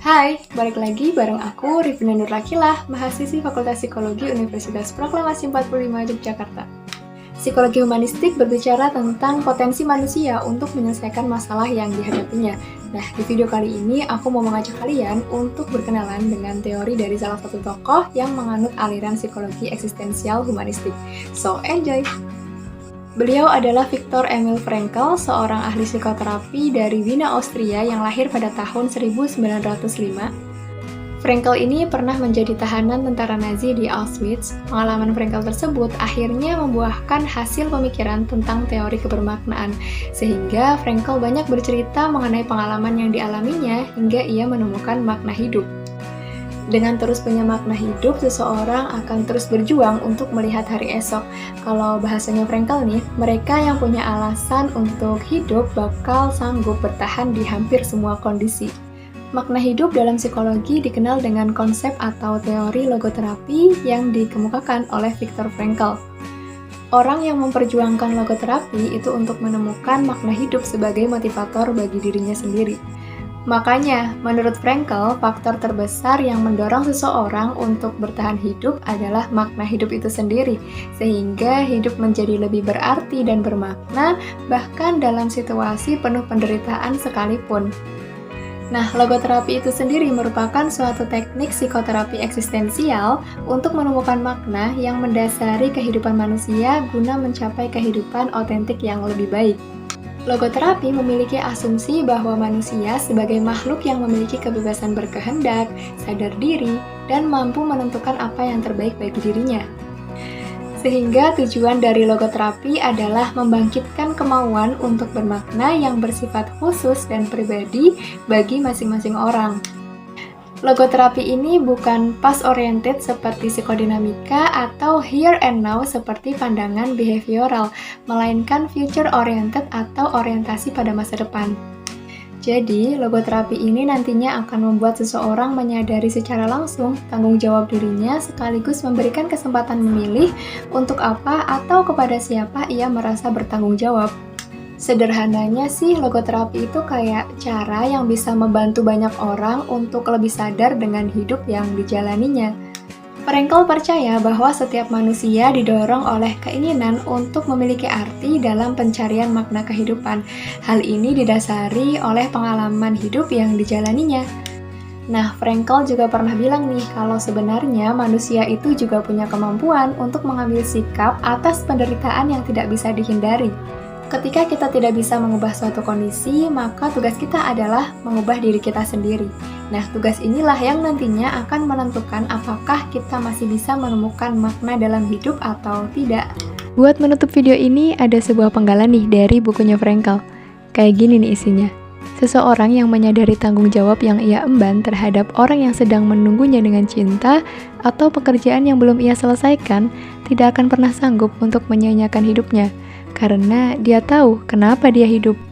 Hai, balik lagi bareng aku, Rifina Nurlakilah, mahasiswi Fakultas Psikologi Universitas Proklamasi 45 Yogyakarta. Psikologi humanistik berbicara tentang potensi manusia untuk menyelesaikan masalah yang dihadapinya. Nah, di video kali ini aku mau mengajak kalian untuk berkenalan dengan teori dari salah satu tokoh yang menganut aliran psikologi eksistensial humanistik. So, enjoy! Beliau adalah Viktor Emil Frankl, seorang ahli psikoterapi dari Wina, Austria yang lahir pada tahun 1905. Frankl ini pernah menjadi tahanan tentara Nazi di Auschwitz. Pengalaman Frankl tersebut akhirnya membuahkan hasil pemikiran tentang teori kebermaknaan, sehingga Frankl banyak bercerita mengenai pengalaman yang dialaminya hingga ia menemukan makna hidup. Dengan terus punya makna hidup, seseorang akan terus berjuang untuk melihat hari esok. Kalau bahasanya Frankl nih, mereka yang punya alasan untuk hidup bakal sanggup bertahan di hampir semua kondisi. Makna hidup dalam psikologi dikenal dengan konsep atau teori logoterapi yang dikemukakan oleh Viktor Frankl. Orang yang memperjuangkan logoterapi itu untuk menemukan makna hidup sebagai motivator bagi dirinya sendiri. Makanya, menurut Frankl, faktor terbesar yang mendorong seseorang untuk bertahan hidup adalah makna hidup itu sendiri, sehingga hidup menjadi lebih berarti dan bermakna, bahkan dalam situasi penuh penderitaan sekalipun. Nah, logoterapi itu sendiri merupakan suatu teknik psikoterapi eksistensial untuk menemukan makna yang mendasari kehidupan manusia guna mencapai kehidupan otentik yang lebih baik. Logoterapi memiliki asumsi bahwa manusia sebagai makhluk yang memiliki kebebasan berkehendak, sadar diri, dan mampu menentukan apa yang terbaik bagi dirinya. Sehingga tujuan dari logoterapi adalah membangkitkan kemauan untuk bermakna yang bersifat khusus dan pribadi bagi masing-masing orang. Logoterapi ini bukan past-oriented seperti psikodinamika atau here and now seperti pandangan behavioral, melainkan future-oriented atau orientasi pada masa depan. Jadi, logoterapi ini nantinya akan membuat seseorang menyadari secara langsung tanggung jawab dirinya sekaligus memberikan kesempatan memilih untuk apa atau kepada siapa ia merasa bertanggung jawab. Sederhananya sih, logoterapi itu kayak cara yang bisa membantu banyak orang untuk lebih sadar dengan hidup yang dijalaninya. Frankl percaya bahwa setiap manusia didorong oleh keinginan untuk memiliki arti dalam pencarian makna kehidupan. Hal ini didasari oleh pengalaman hidup yang dijalaninya. Nah, Frankl juga pernah bilang nih kalau sebenarnya manusia itu juga punya kemampuan untuk mengambil sikap atas penderitaan yang tidak bisa dihindari. Ketika kita tidak bisa mengubah suatu kondisi, maka tugas kita adalah mengubah diri kita sendiri. Nah, tugas inilah yang nantinya akan menentukan apakah kita masih bisa menemukan makna dalam hidup atau tidak. Buat menutup video ini, ada sebuah penggalan nih dari bukunya Frankl. Kayak gini nih isinya. Seseorang yang menyadari tanggung jawab yang ia emban terhadap orang yang sedang menunggunya dengan cinta atau pekerjaan yang belum ia selesaikan, tidak akan pernah sanggup untuk menyia-nyiakan hidupnya. Karena dia tahu kenapa dia hidup.